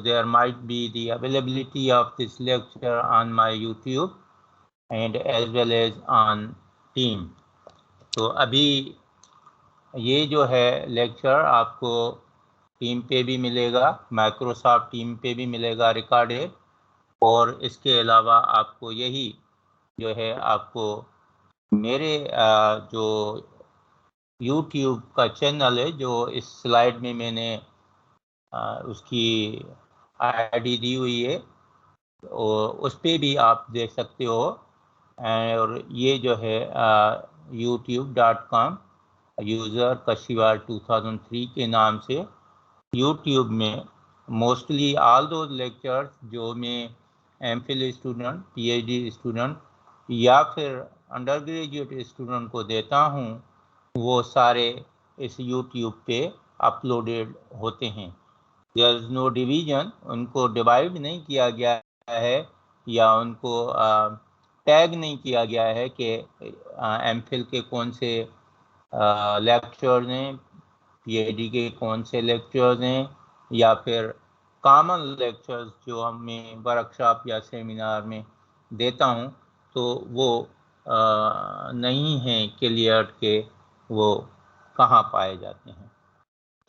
there might be the availability of this lecture on my YouTube and as well as on Team. तो अभी ये जो है lecture आपको टीम पे भी मिलेगा, माइक्रोसॉफ्ट टीम पे भी मिलेगा रिकॉर्डेड, और इसके अलावा आपको यही जो है आपको मेरे जो YouTube का चैनल है जो इस स्लाइड में मैंने उसकी आईडी दी हुई है, और उस पे भी आप देख सकते हो। और ये जो है youtube.com यूज़र कशिवार 2003 के नाम से YouTube में मोस्टली ऑल दो लेक्चर्स जो मैं एमफिल स्टूडेंट, पीएचडी स्टूडेंट या फिर अंडर ग्रेजुएट स्टूडेंट को देता हूँ, वो सारे इस YouTube पे अपलोडेड होते हैं। देयर इज़ नो डिवीजन, उनको डिवाइड नहीं किया गया है या उनको टैग नहीं किया गया है कि एमफिल के कौन से लेक्चर्स हैं, पीएचडी के कौन से लेक्चर्स हैं, या फिर कॉमन लेक्चर्स जो मैं वर्कशॉप या सेमिनार में देता हूं, तो वो नहीं है क्लियर के वो कहाँ पाए जाते हैं।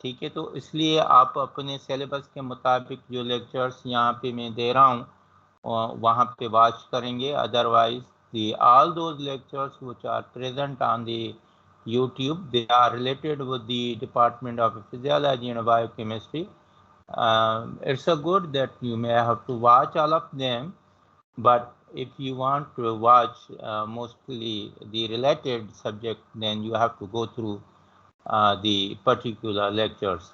ठीक है, तो इसलिए आप अपने सिलेबस के मुताबिक जो लेक्चर्स यहाँ पे मैं दे रहा हूँ वहाँ पे वॉच करेंगे। Otherwise the all those lectures which are present on the YouTube, they are related with the Department of Physiology and Biochemistry. It's a good that you may have to watch all of them, but if you want to watch mostly the related subject, then you have to go through the particular lectures.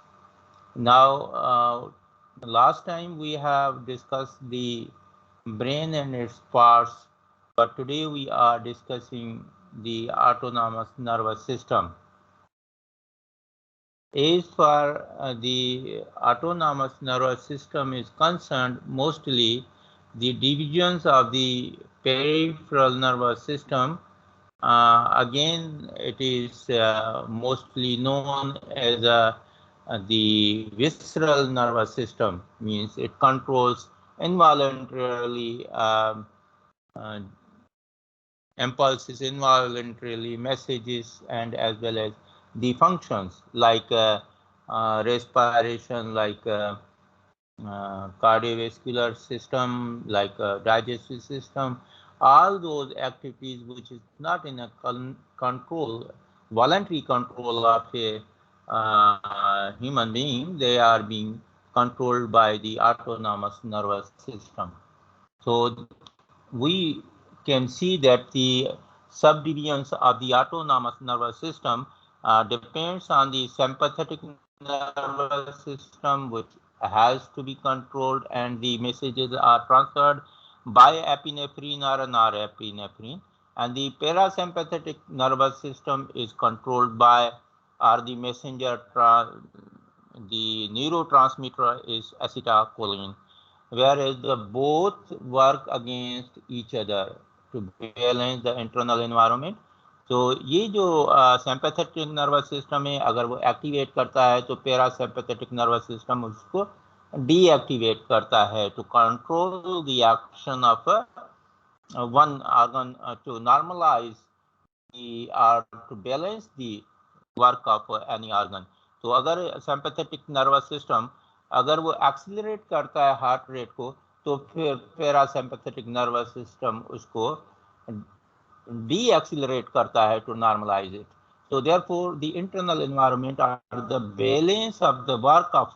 Now, last time we have discussed the brain and its parts, but today we are discussing the autonomous nervous system. As far as the autonomous nervous system is concerned, mostly the divisions of the peripheral nervous system, again it is mostly known as the visceral nervous system, means it controls involuntarily impulses, involuntarily messages, and as well as the functions like respiration, like cardiovascular system, like digestive system, all those activities which is not in a control, voluntary control of a human being, they are being controlled by the autonomous nervous system. So we can see that the subdivisions of the autonomous nervous system depends on the sympathetic nervous system, which has to be controlled, and the messages are transferred by epinephrine or norepinephrine, and the parasympathetic nervous system is controlled by, or the messenger, the neurotransmitter is acetylcholine, whereas the both work against each other to balance the internal environment. तो ये जो sympathetic nervous system है, अगर वो activate करता है तो parasympathetic nervous system उसको डीएक्टिवेट करता है to control the action of one organ to normalize और to balance the work of any organ. तो अगर सिंपैथेटिक नर्वस सिस्टम अगर वो एक्सीलरेट करता है हार्ट रेट को, तो फिर पैरासिम्पैथेटिक नर्वस सिस्टम उसको de-accelerate करता है to normalize it. So therefore the internal environment or the balance of the work of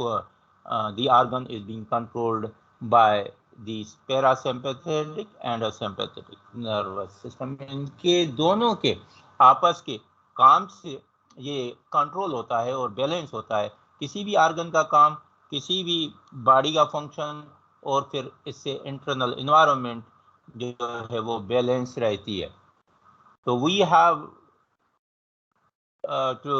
the organ is being controlled by the parasympathetic and sympathetic nervous system. इनके दोनों के आपस के काम से ये कंट्रोल होता है और बैलेंस होता है। किसी भी ऑर्गन का काम, किसी भी बॉडी का फंक्शन, और फिर इससे इंटरनल एनवायरनमेंट जो है वो बैलेंस रहती है। So we have to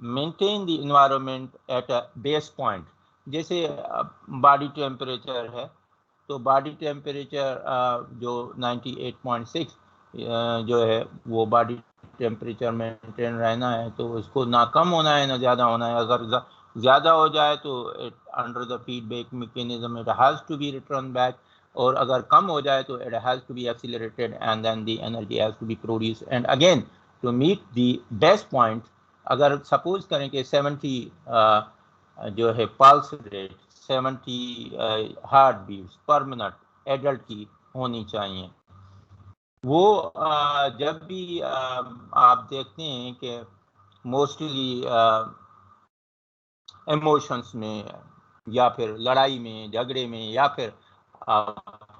maintain the environment at a base point. जैसे बॉडी टेम्परेचर है, तो बॉडी टेम्परेचर जो 98.6 जो है वो बॉडी टेम्परेचर मेंटेन रहना है, तो उसको ना कम होना है ना ज़्यादा होना है। अगर ज़्यादा हो जाए तो under the feedback mechanism it has to be return back, और अगर कम हो जाए तो it has to be accelerated and then the energy has to be produce and again to meet the best point. अगर सपोज करें कि 70 जो है pulse rate 70 heart beats per minute adult की होनी चाहिए, वो जब भी आप देखते हैं कि मोस्टली इमोशंस में या फिर लड़ाई में झगड़े में या फिर आप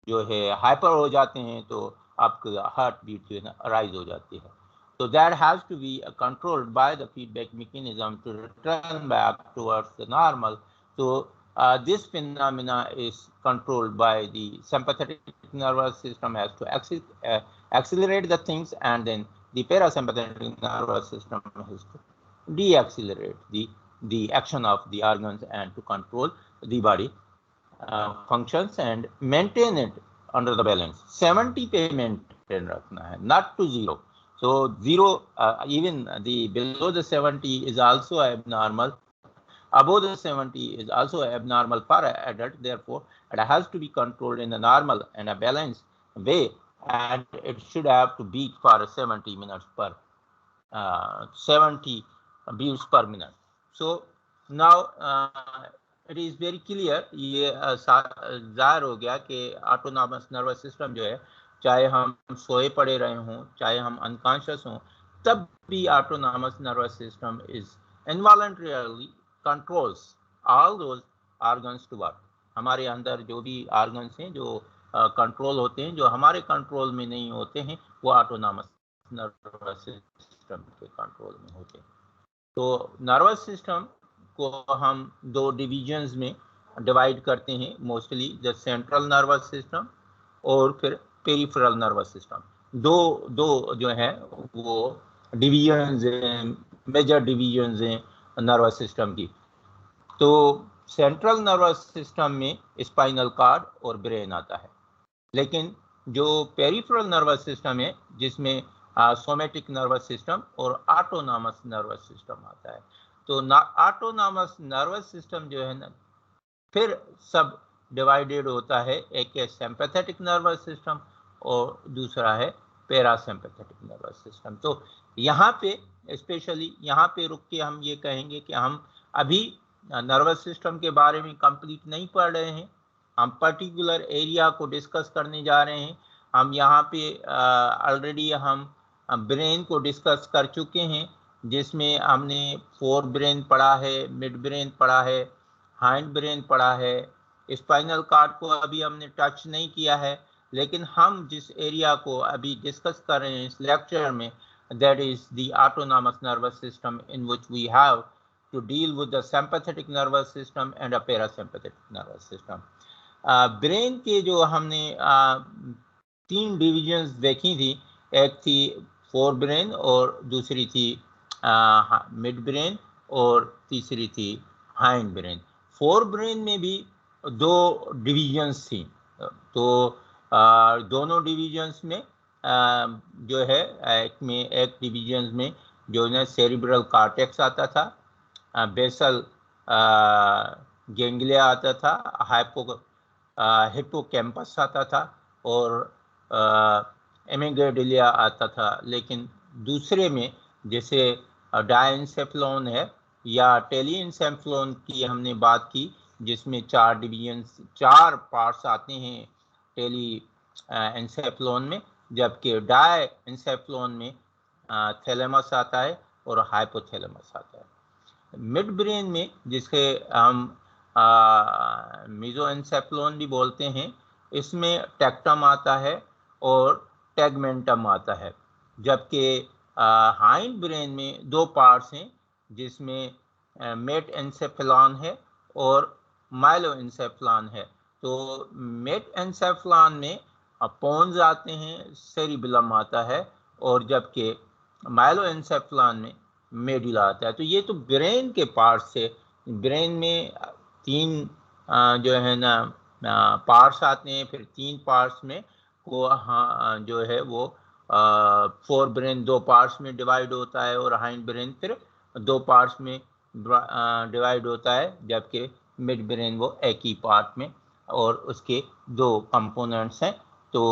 जो है हाइपर हो जाते हैं तो आपका हार्ट बीट जो है ना राइज हो जाती है। So that has to be controlled by the feedback mechanism to return back towards the normal. So this phenomena is controlled by the sympathetic nervous system has to accelerate the things, and then the parasympathetic nervous system has to deaccelerate the action of the organs and to control the body functions and maintain it under the balance. 70 पे maintain रखना है, not to 0. So 0, even the below the 70 is also abnormal. Above the 70 is also abnormal for adult. Therefore, it has to be controlled in a normal and a balanced way, and it should have to beat for 70 minutes per 70 beats per minute. So now it is very clear, ये जाहिर हो गया कि autonomous nervous system जो है, चाहे हम सोए पड़े रहे हों, चाहे हम अनकॉन्शियस हों, तब भी autonomous nervous system is involuntarily controls all those organs to work. हमारे अंदर जो भी ऑर्गन्स हैं जो कंट्रोल होते हैं, जो हमारे कंट्रोल में नहीं होते हैं, वो ऑटोनॉमस नर्वस सिस्टम के कंट्रोल में होते हैं। तो नर्वस सिस्टम को हम दो डिविजन्स में डिवाइड करते हैं, mostly the central nervous system और फिर पेरिफेरल नर्वस सिस्टम। दो जो है वो डिविजन्स हैं, मेजर डिविजन्स हैं नर्वस सिस्टम की। तो सेंट्रल नर्वस सिस्टम में स्पाइनल कॉर्ड और ब्रेन आता है, लेकिन जो पेरिफेरल नर्वस सिस्टम है जिसमें सोमेटिक नर्वस सिस्टम और ऑटोनॉमस नर्वस सिस्टम आता है, तो ऑटोनॉमस नर्वस सिस्टम जो है ना फिर सब डिवाइडेड होता है, एक है सिंपैथेटिक नर्वस सिस्टम और दूसरा है पैरासिम्पैथेटिक नर्वस सिस्टम। तो यहाँ पे स्पेशली यहाँ पे रुक के हम ये कहेंगे कि हम अभी नर्वस सिस्टम के बारे में कंप्लीट नहीं पढ़ रहे हैं, हम पर्टिकुलर एरिया को डिस्कस करने जा रहे हैं। हम यहाँ पे ऑलरेडी हम ब्रेन को डिस्कस कर चुके हैं, जिसमें हमने फोर ब्रेन पढ़ा है, मिड ब्रेन पढ़ा है, हाइंड ब्रेन पढ़ा है। स्पाइनल कॉर्ड को अभी हमने टच नहीं किया है, लेकिन हम जिस एरिया को अभी डिस्कस कर रहे हैं इस लेक्चर में, that is the autonomous nervous system, in which we have to deal with the sympathetic nervous system and a parasympathetic nervous system. Brain के जो हमने तीन डिविजन्स देखी थी, एक थी फोर ब्रेन और दूसरी थी मिड ब्रेन और तीसरी थी हाइंड ब्रेन। फोर ब्रेन में भी दो डिविजन्स थी, तो दोनों डिविजन्स में जो है एक डिविजन्स में जो है सेरिब्रल कॉर्टेक्स आता था, बेसल गैंग्लिया आता था, हिप्पोकैम्पस आता था और एमिग्डालिया आता था। लेकिन दूसरे में जैसे डायनसेफ्लॉन है या टेलिएनसेफ्लॉन की हमने बात की, जिसमें चार डिविजन्स, चार पार्ट्स आते हैं टेली एनसेफ्लॉन में, जबकि डायनसेफ्लॉन में थैलेमस आता है और हाइपोथैलेमस आता है। मिड ब्रेन में जिसके हम मेसोएन्सेफ्लॉन भी बोलते हैं, इसमें टेक्टम आता है और टेगमेंटम आता है, जबकि हाइंड ब्रेन में दो पार्ट्स हैं, जिसमें मेटएन्सेफ्लॉन है और माइलोएन्सेफ्लॉन है। तो मेटएन्सेफ्लॉन में पोन्स आते हैं, सेरिबेलम आता है, और जबकि माइलोएन्सेफ्लॉन में मेडुला आता है। तो ये तो ब्रेन के पार्ट्स से, ब्रेन में तीन जो है ना पार्ट्स आते हैं, फिर तीन पार्ट्स में वो जो है वो फोर ब्रेन दो पार्ट्स में डिवाइड होता है और हाइंड ब्रेन फिर दो पार्ट्स में डिवाइड होता है, जबकि मिड ब्रेन वो एक ही पार्ट में और उसके दो कंपोनेंट्स हैं। तो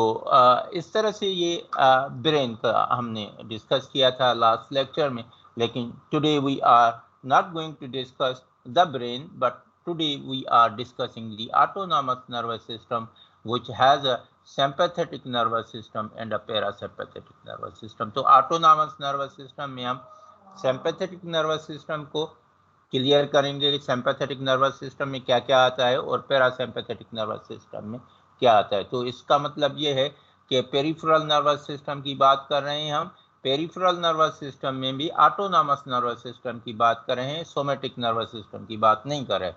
इस तरह से ये ब्रेन का हमने डिस्कस किया था लास्ट लेक्चर में। लेकिन today we are not going to discuss the brain, but today we are discussing the autonomous nervous system which has a sympathetic nervous system and a parasympathetic nervous system। तो autonomous nervous system में हम sympathetic nervous system को clear करेंगे कि sympathetic nervous system में क्या क्या आता है और पैरासिम्पैथेटिक नर्वस सिस्टम में क्या आता है। तो इसका मतलब ये है कि पेरिफेरल नर्वस सिस्टम की बात कर रहे हैं हम। पेरिफेरल नर्वस सिस्टम में भी ऑटोनॉमस नर्वस सिस्टम की बात कर रहे हैं, सोमैटिक नर्वस सिस्टम की बात नहीं कर रहे।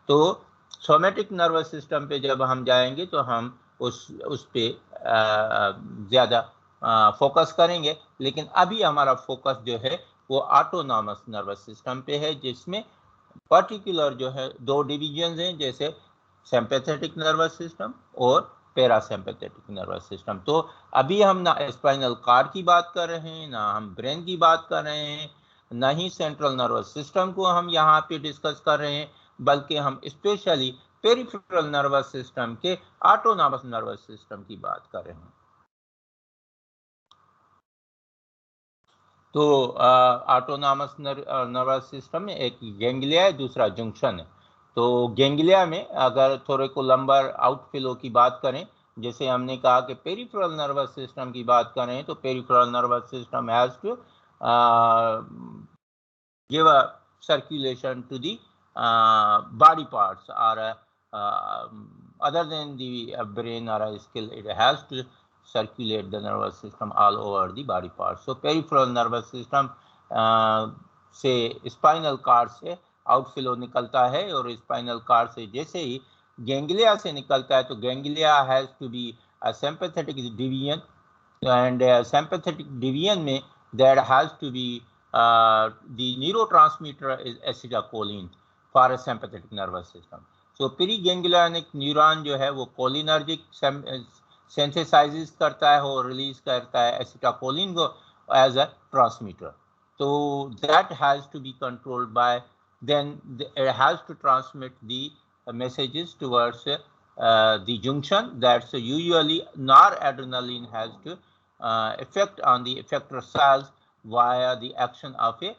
तो सोमैटिक नर्वस सिस्टम पे जब हम जाएंगे तो हम उस पे ज़्यादा फोकस करेंगे। लेकिन अभी हमारा फोकस जो है वो ऑटोनॉमस नर्वस सिस्टम पे है, जिसमें पर्टिकुलर जो है दो डिविजन्स हैं, जैसे सिंपैथेटिक नर्वस सिस्टम और पैरासिम्पैथेटिक नर्वस सिस्टम। तो अभी हम ना स्पाइनल कॉर्ड की बात कर रहे हैं, ना हम ब्रेन की बात कर रहे हैं, ना ही सेंट्रल नर्वस सिस्टम को हम यहाँ पे डिस्कस कर रहे हैं, बल्कि हम स्पेशली पेरिफेरल नर्वस सिस्टम के ऑटोनॉमस नर्वस सिस्टम की बात कर रहे हैं। तो ऑटोनॉमस नर्वस सिस्टम में एक गैंग्लिया है, दूसरा जंक्शन है। तो गैंग्लिया में अगर थोरेकोलम्बर आउटफ्लो की बात करें, जैसे हमने कहा कि पेरिफेरल नर्वस सिस्टम की बात करें, तो peripheral nervous system has to give a circulation to the body parts, or other than the brain or a skull, it has to circulate the nervous system all over the body parts. So peripheral nervous system से spinal cord से outflow निकलता है, और spinal cord से जैसे ही ganglia से निकलता है, तो ganglia has to be a sympathetic division, and sympathetic division में there has to be the neurotransmitter is acetylcholine for a sympathetic nervous system. So preganglionic neuron जो है वो कोलिनर्जिक synthesizes करता है और रिलीज करता है acetylcholine को as a transmitter. So that has to be controlled by, then it has to transmit the messages towards the junction. That's usually noradrenaline has to effect on the effector cells via the action of a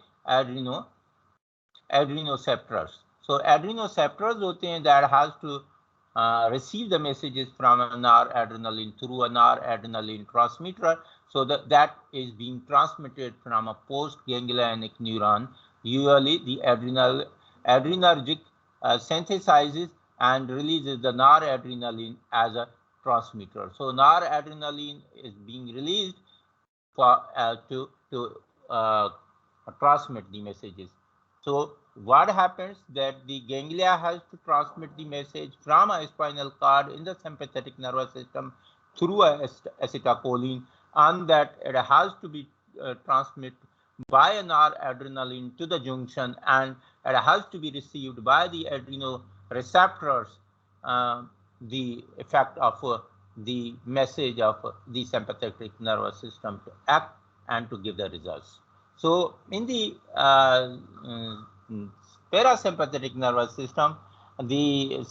adrenoceptors. So adrenoceptors होते हैं that has to receive the messages from a noradrenaline through a noradrenaline transmitter, so that is being transmitted from a postganglionic neuron. Usually the adrenergic synthesizes and releases the noradrenaline as a transmitter. So noradrenaline is being released for to transmit the messages. So what happens that the ganglia has to transmit the message from a spinal cord in the sympathetic nervous system through acetylcholine, and that it has to be transmitted by a noradrenaline to the junction, and it has to be received by the adrenoreceptors, the effect of the message of the sympathetic nervous system to act and to give the results. So in the parasympathetic nervous system, the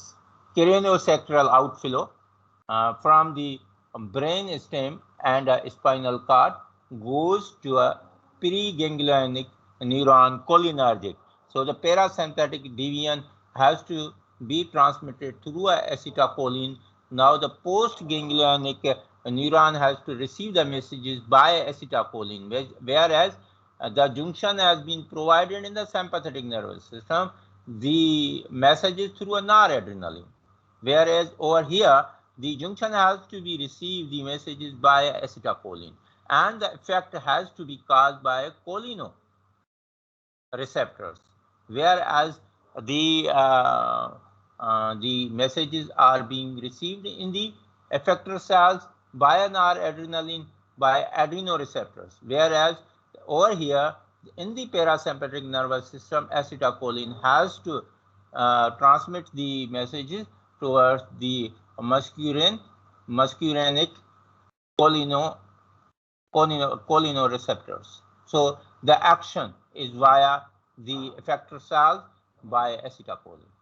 craniosacral outflow from the brain stem and spinal cord goes to a preganglionic neuron cholinergic. So the parasympathetic division has to be transmitted through acetylcholine. Now the postganglionic neuron has to receive the messages by acetylcholine, whereas the junction has been provided in the sympathetic nervous system, the messages through a noradrenaline, whereas over here the junction has to be received the messages by acetylcholine, and the effect has to be caused by cholinereceptors, whereas the messages are being received in the effector cells by an noradrenaline by adrenoreceptors, whereas over here in the parasympathetic nervous system, acetylcholine has to transmit the messages towards the muscarinic cholinereceptors. So the action is via the effector cells by acetylcholine.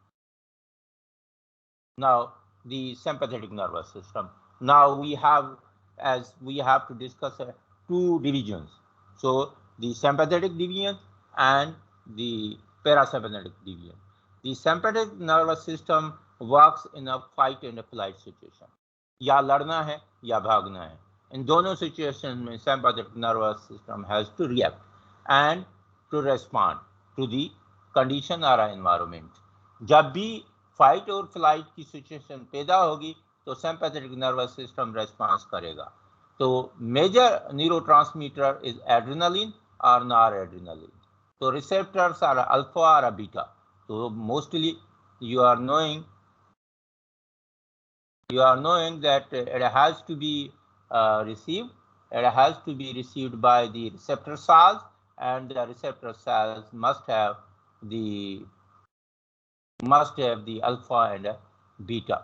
Now, the sympathetic nervous system. Now we have to discuss two divisions. So the sympathetic division and the parasympathetic division. The sympathetic nervous system works in a fight and a flight situation. या लड़ना है या भागना है. In दोनों situations में sympathetic nervous system has to react and to respond to the condition or environment. जब भी फाइट और फ्लाइट की सिचुएशन पैदा होगी तो सिंपैथेटिक नर्वस सिस्टम रेस्पॉन्स करेगा. तो मेजर न्यूरोट्रांसमीटर इज एड्रेनालिन और नॉर एड्रेनालिन. तो रिसेप्टर्स आर अल्फा और बीटा. तो mostly you are knowing that it has to be received. It has to be received by the receptor cells, and the receptor cells must have the alpha and beta,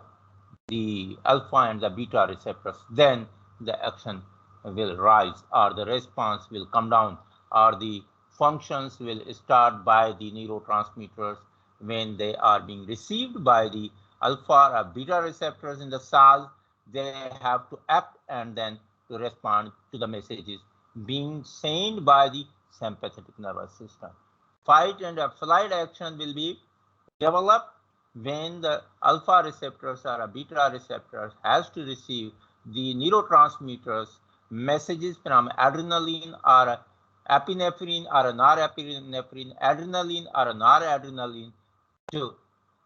the alpha and the beta receptors. Then the action will rise, or the response will come down, or the functions will start by the neurotransmitters when they are being received by the alpha or beta receptors in the cells. They have to act and then to respond to the messages being sent by the sympathetic nervous system. Fight and flight action will be developed when the alpha receptors or beta receptors has to receive the neurotransmitters messages from adrenaline or epinephrine or norepinephrine, adrenaline or noradrenaline to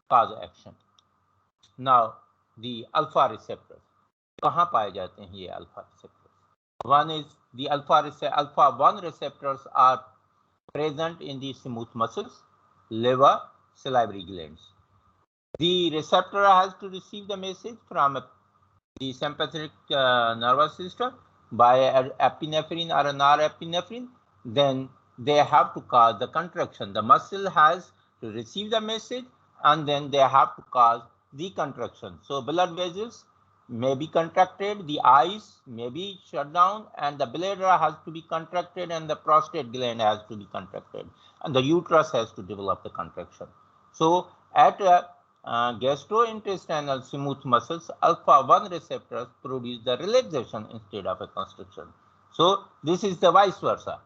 cause action. Now, the alpha receptors. कहाँ पाए जाते हैं ये alpha receptors? One is the alpha 1 receptors are present in the smooth muscles, liver, salivary glands. The receptor has to receive the message from the sympathetic nervous system by epinephrine or norepinephrine. Then they have to cause the contraction. The muscle has to receive the message, and then they have to cause the contraction. So blood vessels may be contracted, the eyes may be shut down, and the bladder has to be contracted, and the prostate gland has to be contracted, and the uterus has to develop the contraction. So at gastrointestinal smooth muscles, alpha 1 receptors produce the relaxation instead of a constriction. So this is the vice versa.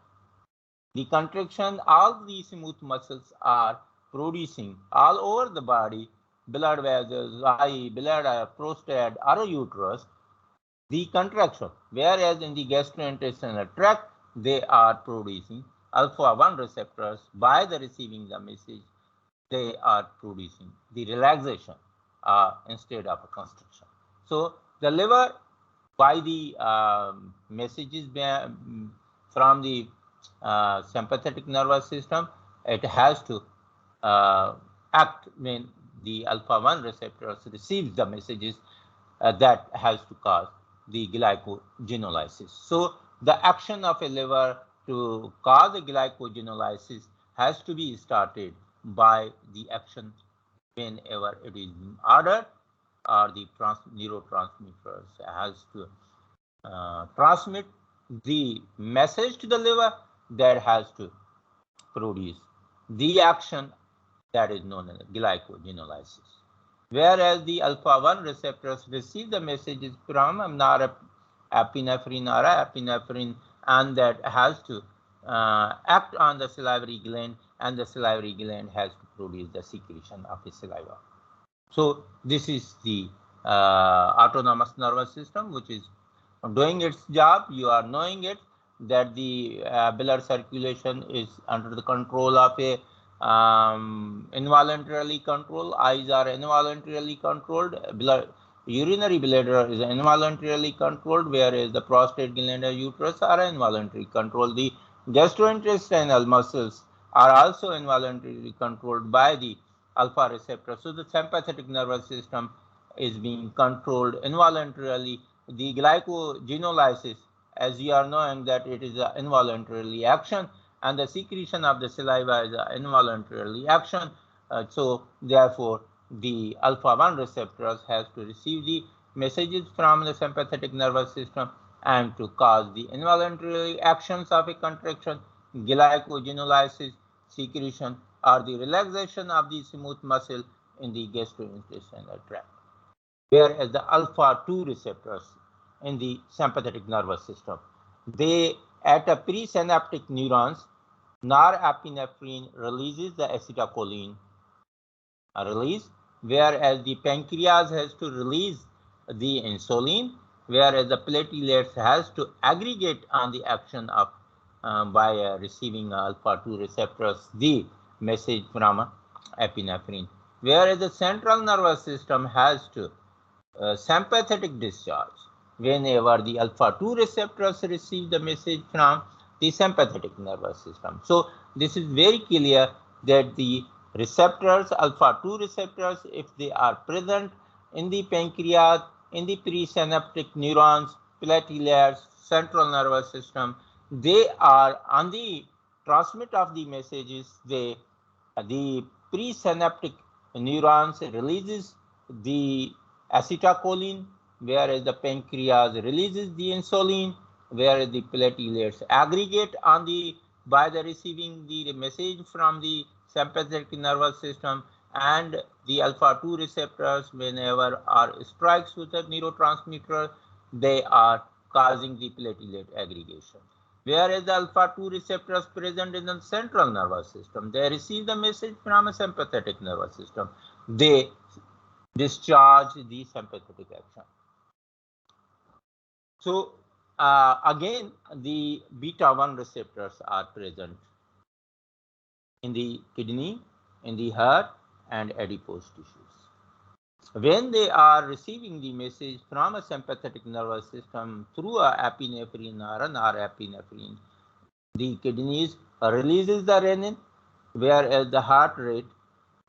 The contraction, all the smooth muscles are producing all over the body, blood vessels, eye, bladder, prostate, or uterus, the contraction, whereas in the gastrointestinal tract, they are producing alpha 1 receptors. By the receiving the message, they are producing the relaxation instead of a constriction. So the liver, by the messages from the sympathetic nervous system, it has to act when the alpha 1 receptors receives the messages that has to cause the glycogenolysis. So the action of a liver to cause the glycogenolysis has to be started by the action whenever it is ordered, or the neurotransmitters has to transmit the message to the liver that has to produce the action that is known as glycogenolysis. Whereas the alpha 1 receptors receive the messages from norepinephrine or epinephrine, and that has to act on the salivary gland, and the salivary gland has to produce the secretion of the saliva. So this is the autonomous nervous system, which is doing its job. You are knowing it, that the blood circulation is under the control of a involuntarily controlled. Eyes are involuntarily controlled. Urinary bladder is involuntarily controlled, whereas the prostate gland and uterus are involuntarily controlled. The gastrointestinal muscles are also involuntarily controlled by the alpha receptor. So the sympathetic nervous system is being controlled involuntarily. The glycogenolysis, as you are knowing that it is an involuntarily action, and the secretion of the saliva is an involuntarily action. So therefore, the alpha 1 receptors has to receive the messages from the sympathetic nervous system and to cause the involuntary actions of a contraction, glycogenolysis. secretion or the relaxation of the smooth muscle in the gastrointestinal tract. Whereas the alpha-2 receptors in the sympathetic nervous system, they at a presynaptic neurons, norepinephrine releases the acetylcholine release, whereas the pancreas has to release the insulin, whereas the platelets has to aggregate on the action of by receiving alpha-2 receptors the message from epinephrine, whereas the central nervous system has to sympathetic discharge whenever the alpha-2 receptors receive the message from the sympathetic nervous system. So this is very clear that the receptors, alpha-2 receptors, if they are present in the pancreas, in the presynaptic neurons, platelets, central nervous system, they are on the transmit of the messages. The presynaptic neurons releases the acetylcholine, whereas the pancreas releases the insulin, whereas the platelets aggregate on the by the receiving the message from the sympathetic nervous system, and the alpha-2 receptors whenever are strikes with the neurotransmitter, they are causing the platelet aggregation. Whereas the alpha-2 receptors present in the central nervous system, they receive the message from a sympathetic nervous system. They discharge the sympathetic action. So again, the beta-1 receptors are present in the kidney, in the heart, and adipose tissues. When they are receiving the message from a sympathetic nervous system through a epinephrine or a norepinephrine, the kidneys releases the renin, whereas the heart rate,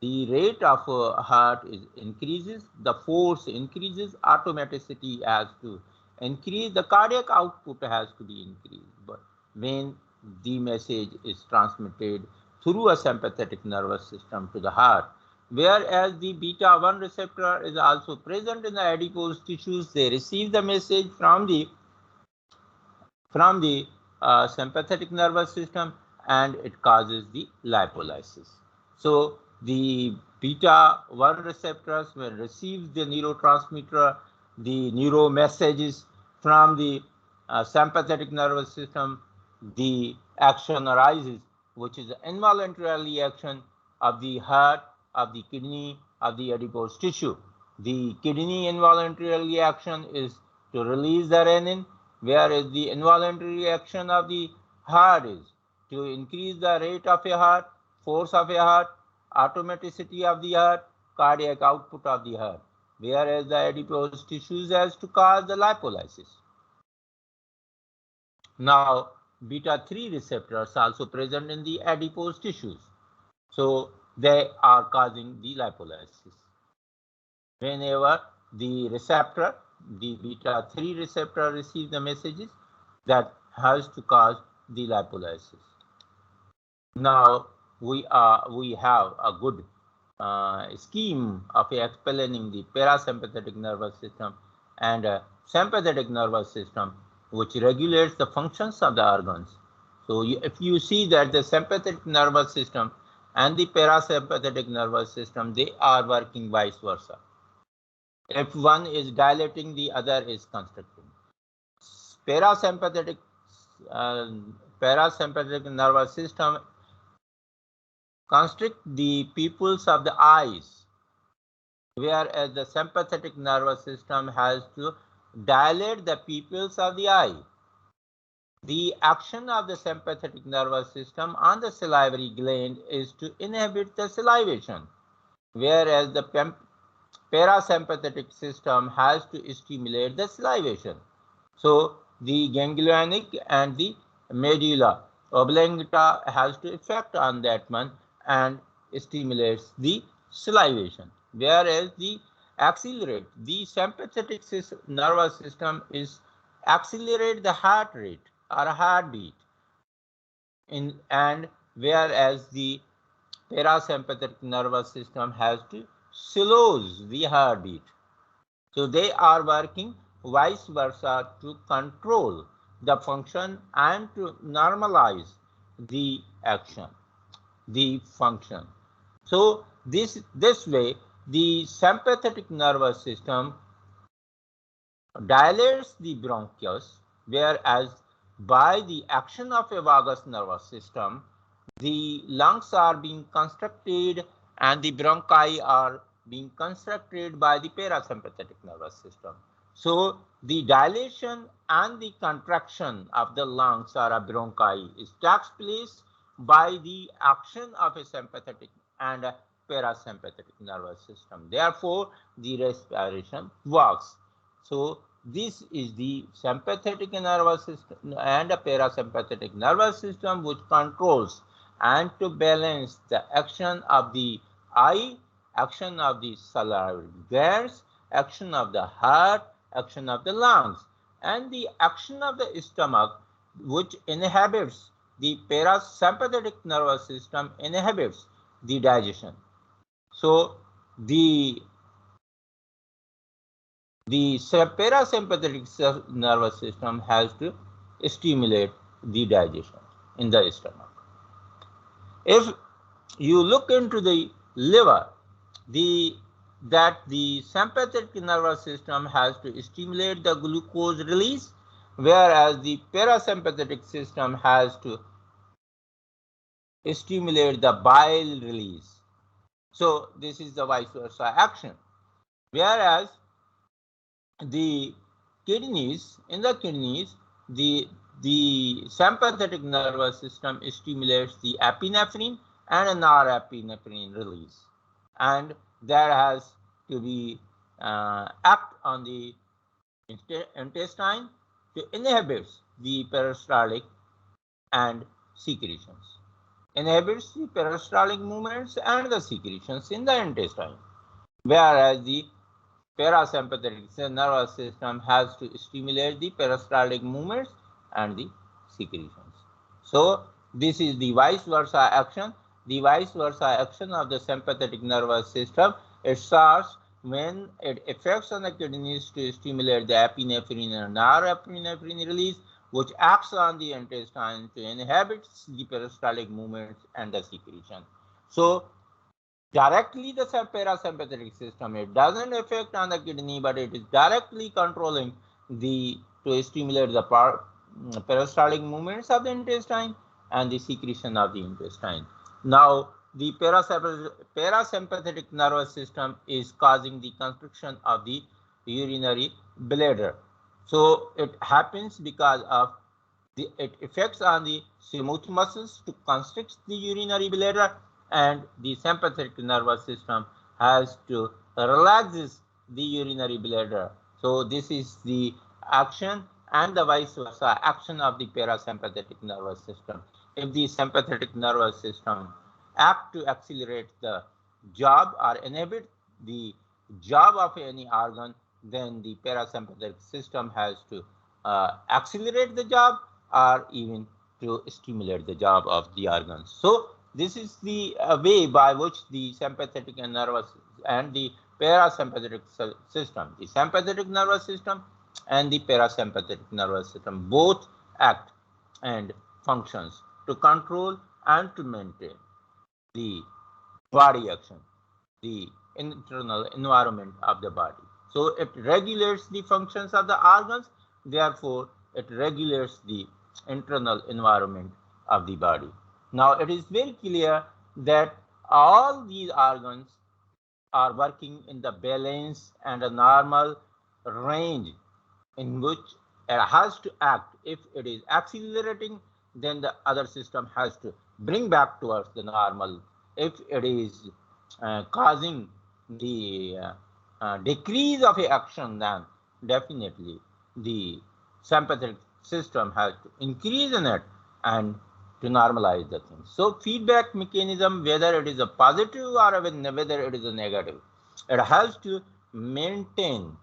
the rate of heart is increases, the force increases, automaticity has to increase, the cardiac output has to be increased. But when the message is transmitted through a sympathetic nervous system to the heart, whereas the beta-1 receptor is also present in the adipose tissues, they receive the message from the sympathetic nervous system, and it causes the lipolysis. So the beta-1 receptors when receives the neurotransmitter, the neuro messages from the sympathetic nervous system, the action arises, which is the involuntary reaction of the heart, of the kidney, of the adipose tissue. The kidney involuntary reaction is to release the renin, whereas the involuntary reaction of the heart is to increase the rate of a heart, force of a heart, automaticity of the heart, cardiac output of the heart, whereas the adipose tissues has to cause the lipolysis. Now, beta-3 receptors also present in the adipose tissues, so they are causing the lipolysis. Whenever the receptor, the beta-3 receptor receives the messages, that has to cause the lipolysis. Now we have a good scheme of explaining the parasympathetic nervous system and sympathetic nervous system, which regulates the functions of the organs. So if you see that the sympathetic nervous system and the parasympathetic nervous system, they are working vice versa. If one is dilating, the other is constricting. Parasympathetic nervous system constrict the pupils of the eyes, whereas the sympathetic nervous system has to dilate the pupils of the eye. The action of the sympathetic nervous system on the salivary gland is to inhibit the salivation, whereas the parasympathetic system has to stimulate the salivation. So the ganglionic and the medulla oblongata has to effect on that one and stimulates the salivation, whereas the accelerate the sympathetic nervous system is accelerate the heart rate or heartbeat, and whereas the parasympathetic nervous system has to slows the heartbeat. So they are working vice versa to control the function and to normalize the action. the function. So this way, the sympathetic nervous system dilates the bronchus, whereas by the action of a vagus nervous system, the lungs are being constructed and the bronchi are being constructed by the parasympathetic nervous system. So the dilation and the contraction of the lungs or a bronchi takes place by the action of a sympathetic and a parasympathetic nervous system. Therefore, the respiration works. So this is the sympathetic nervous system and a parasympathetic nervous system which controls and to balance the action of the eye, action of the salivary glands, action of the heart, action of the lungs, and the action of the stomach, which inhibits the parasympathetic nervous system, inhibits the digestion. So the parasympathetic nervous system has to stimulate the digestion in the stomach. If you look into the liver, the sympathetic nervous system has to stimulate the glucose release, whereas the parasympathetic system has to stimulate the bile release. So this is the vice versa action. Whereas the kidneys, the sympathetic nervous system stimulates the epinephrine and norepinephrine release, and there has to be act on the intestine to inhibit the peristaltic and secretions, inhibits the peristaltic movements and the secretions in the intestine, whereas the parasympathetic nervous system has to stimulate the peristaltic movements and the secretions. So this is the vice versa action. The vice versa action of the sympathetic nervous system, it starts when it affects on the kidneys to stimulate the epinephrine and norepinephrine release, which acts on the intestine to inhibit the peristaltic movements and the secretion. So directly the parasympathetic system, it doesn't affect on the kidney, but it is directly controlling to stimulate the peristaltic movements of the intestine and the secretion of the intestine. Now the parasympathetic nervous system is causing the constriction of the urinary bladder. So it happens because of it affects on the smooth muscles to constrict the urinary bladder, and the sympathetic nervous system has to relax the urinary bladder. So this is the action and the vice versa action of the parasympathetic nervous system. If the sympathetic nervous system act to accelerate the job or inhibit the job of any organ, then the parasympathetic system has to accelerate the job or even to stimulate the job of the organs. So this is the way by which the sympathetic and nervous and the parasympathetic system, the sympathetic nervous system and the parasympathetic nervous system both act and functions to control and to maintain the body action, the internal environment of the body. So it regulates the functions of the organs, therefore it regulates the internal environment of the body. Now it is very clear that all these organs are working in the balance and a normal range in which it has to act. If it is accelerating, then the other system has to bring back towards the normal. If it is causing the decrease of action, then definitely the sympathetic system has to increase in it and to normalize the thing. So feedback mechanism, whether it is a positive or whether it is a negative, it has to maintain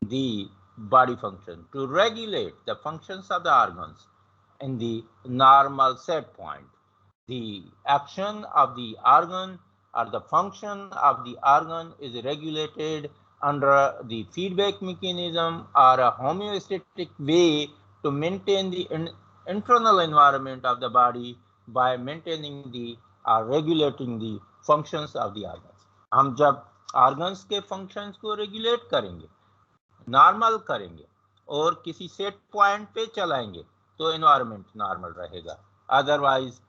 the body function, to regulate the functions of the organs in the normal set point. The action of the organ or the function of the organ is regulated under the feedback mechanism or a homeostatic way to maintain the internal environment of the body by maintaining the are regulating the functions of the organs. हम जब organs के functions को regulate करेंगे, normal करेंगे और किसी set point पे चलाएंगे तो environment normal रहेगा. Otherwise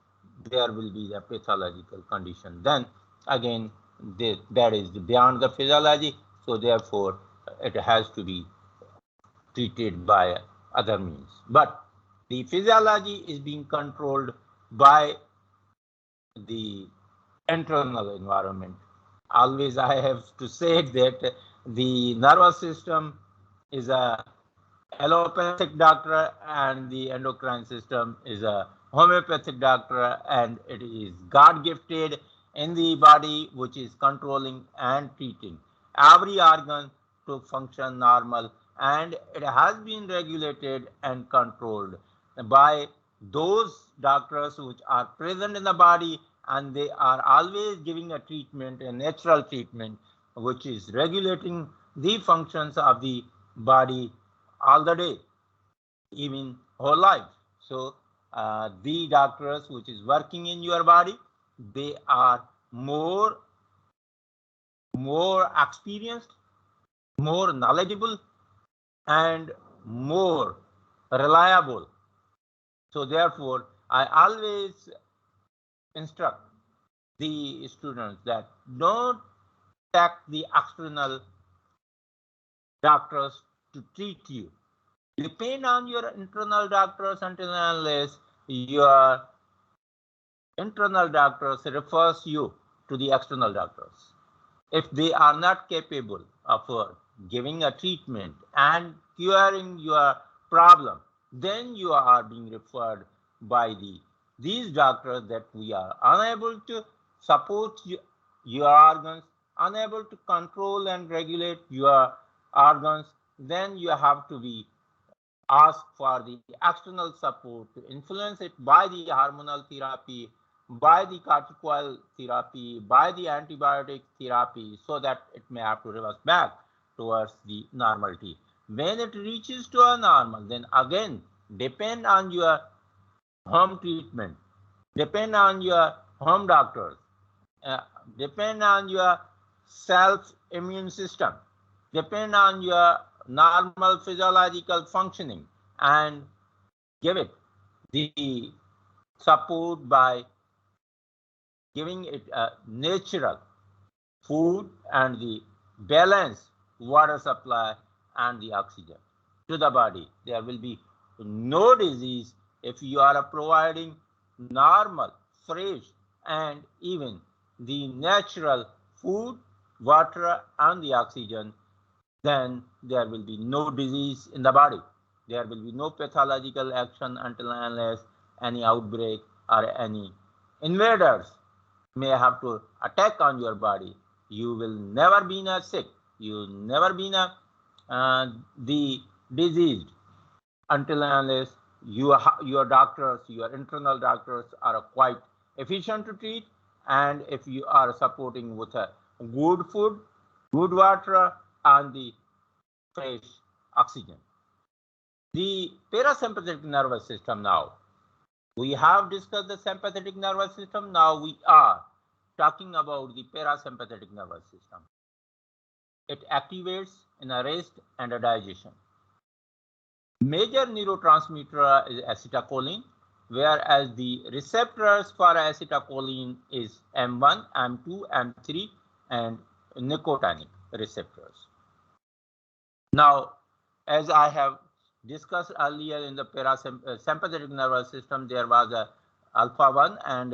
there will be a pathological condition. Then again that is beyond the physiology, so therefore it has to be treated by other means. But the physiology is being controlled by the internal environment. Always I have to say that the nervous system is a allopathic doctor and the endocrine system is a homeopathic doctor, and it is God gifted in the body which is controlling and treating every organ to function normal, and it has been regulated and controlled by those doctors which are present in the body, and they are always giving a treatment, a natural treatment, which is regulating the functions of the body all the day, even whole life. So the doctors which is working in your body, they are more experienced, more knowledgeable, and more reliable. So therefore I always instruct the students that don't take the external doctors to treat you. Depend on your internal doctors until unless your internal doctors refers you to the external doctors. If they are not capable of giving a treatment and curing your problem, then you are being referred by these doctors that we are unable to support your organs, unable to control and regulate your organs, then you have to be asked for the external support to influence it by the hormonal therapy, by the corticoid therapy, by the antibiotic therapy, so that it may have to reverse back towards the normality. When it reaches to a normal, then again depend on your home treatment, depend on your home doctors, depend on your self-immune system, depend on your normal physiological functioning, and give it the support by giving it a natural food and the balanced water supply and the oxygen to the body. There will be no disease if you are providing normal, fresh, and even the natural food, water, and the oxygen. Then there will be no disease in the body. There will be no pathological action until unless any outbreak or any invaders may have to attack on your body. You will never be sick. You will never be the diseased until unless your doctors, your internal doctors are quite efficient to treat, and if you are supporting with a good food, good water, and the fresh oxygen. The parasympathetic nervous system now. We have discussed the sympathetic nervous system. Now we are talking about the parasympathetic nervous system. It activates in a rest and a digestion. Major neurotransmitter is acetylcholine, whereas the receptors for acetylcholine is M1, M2, M3, and nicotinic receptors. Now, as I have discussed earlier in the parasympathetic nervous system, there was a alpha 1 and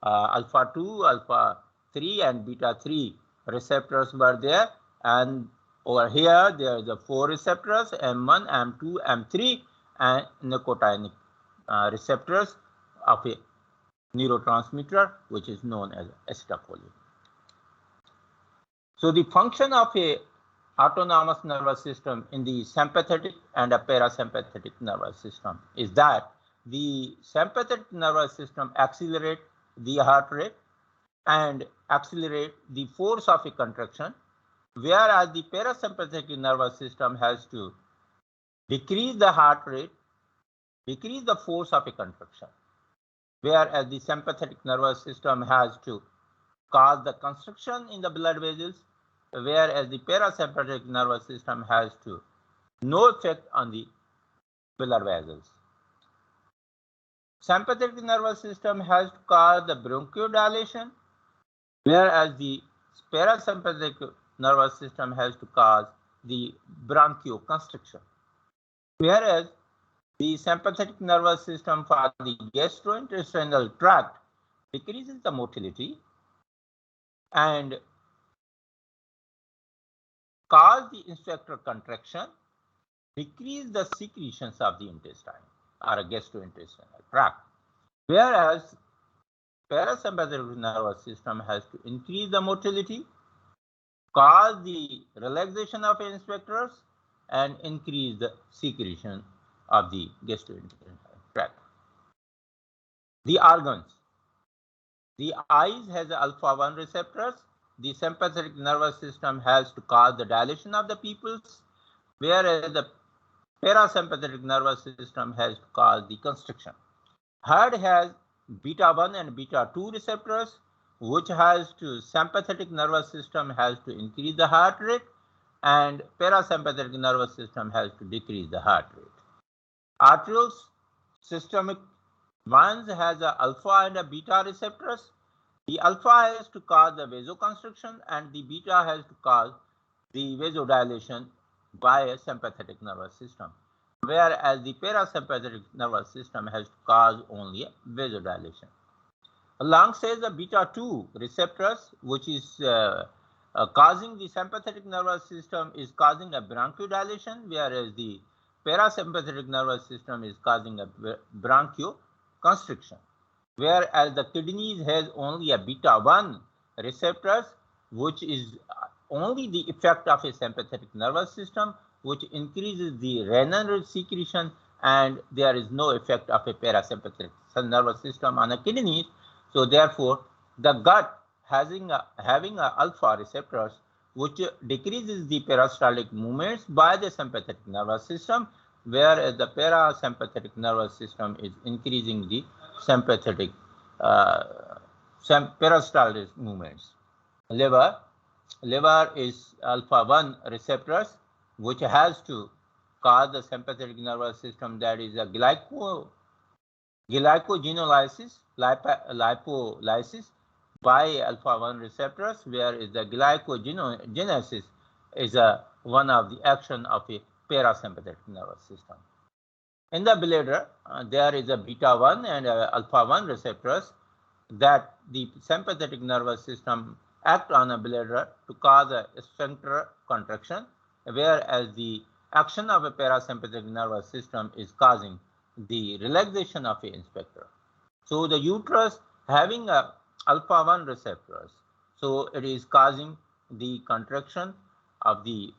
alpha 2, alpha 3, and beta 3 receptors were there, and over here there are the 4 receptors, M1, M2, M3, and nicotinic receptors of a neurotransmitter which is known as acetylcholine. So the function of a autonomous nervous system in the sympathetic and a parasympathetic nervous system is that the sympathetic nervous system accelerates the heart rate and accelerate the force of a contraction, whereas the parasympathetic nervous system has to decrease the heart rate, decrease the force of a contraction. whereas the sympathetic nervous system has to cause the constriction in the blood vessels, whereas the parasympathetic nervous system has to no effect on the blood vessels. Sympathetic nervous system has to cause the bronchodilation, whereas the parasympathetic nervous system has to cause the bronchoconstriction. Whereas the sympathetic nervous system for the gastrointestinal tract decreases the motility and cause the inspector contraction, decrease the secretions of the intestine or a gastrointestinal tract. Whereas parasympathetic nervous system has to increase the motility, cause the relaxation of inspectors, and increase the secretion of the gastrointestinal tract. The organs. The eyes has alpha-1 receptors. The sympathetic nervous system has to cause the dilation of the pupils, whereas the parasympathetic nervous system has to cause the constriction. Heart has beta-1 and beta-2 receptors, which has to sympathetic nervous system has to increase the heart rate, and parasympathetic nervous system has to decrease the heart rate. Arterioles, systemic ones has a alpha and a beta receptors. The alpha has to cause the vasoconstriction and the beta has to cause the vasodilation by a sympathetic nervous system, whereas the parasympathetic nervous system has to cause only a vasodilation. Lung says the beta-2 receptors, which is causing the sympathetic nervous system, is causing a bronchodilation, whereas the parasympathetic nervous system is causing a bronchoconstriction. Whereas the kidneys has only a beta-1 receptors, which is only the effect of a sympathetic nervous system, which increases the renal secretion, and there is no effect of a parasympathetic nervous system on the kidneys. So therefore, the gut having a alpha receptors, which decreases the peristaltic movements by the sympathetic nervous system, whereas the parasympathetic nervous system is increasing the sympathetic peristaltic movements. Liver is alpha-1 receptors, which has to cause the sympathetic nervous system, that is a glycogenolysis, lipolysis by alpha-1 receptors, whereas the glycogenesis is one of the action of a parasympathetic nervous system. In the bladder, there is a beta-1 and alpha-1 receptors that the sympathetic nervous system act on a bladder to cause a sphincter contraction, whereas the action of a parasympathetic nervous system is causing the relaxation of the inspector. So the uterus having a alpha-1 receptors, so it is causing the contraction of the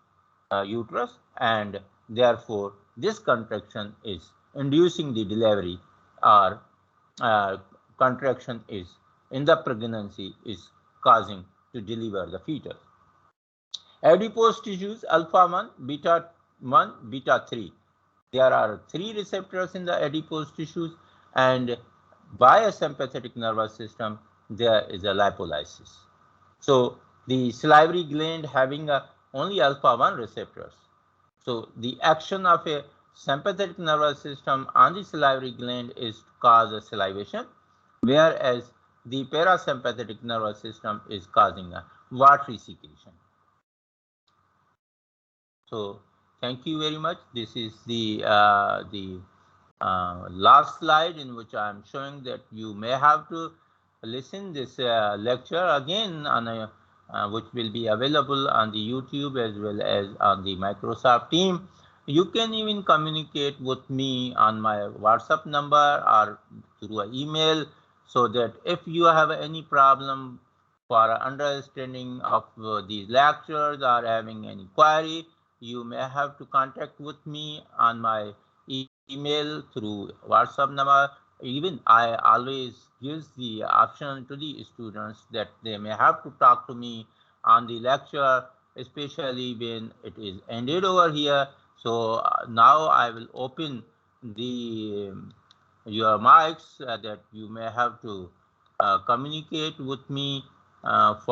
uterus, and therefore this contraction is inducing the delivery, or contraction is in the pregnancy is causing to deliver the fetus. Adipose tissues, alpha-1, beta-1, beta-3. There are 3 receptors in the adipose tissues, and by a sympathetic nervous system, there is a lipolysis. So the salivary gland having only alpha-1 receptors. So the action of a sympathetic nervous system on the salivary gland is to cause a salivation, whereas the parasympathetic nervous system is causing a watery secretion. So thank you very much. This is the last slide, in which I am showing that you may have to listen this lecture again on a which will be available on the YouTube as well as on the Microsoft Teams. You can even communicate with me on my WhatsApp number or through an email, so that if you have any problem for understanding of these lectures or having any query, you may have to contact with me on my email through WhatsApp number. Even I always gives the option to the students that they may have to talk to me on the lecture, especially when it is ended over here. So now I will open the your mics that you may have to communicate with me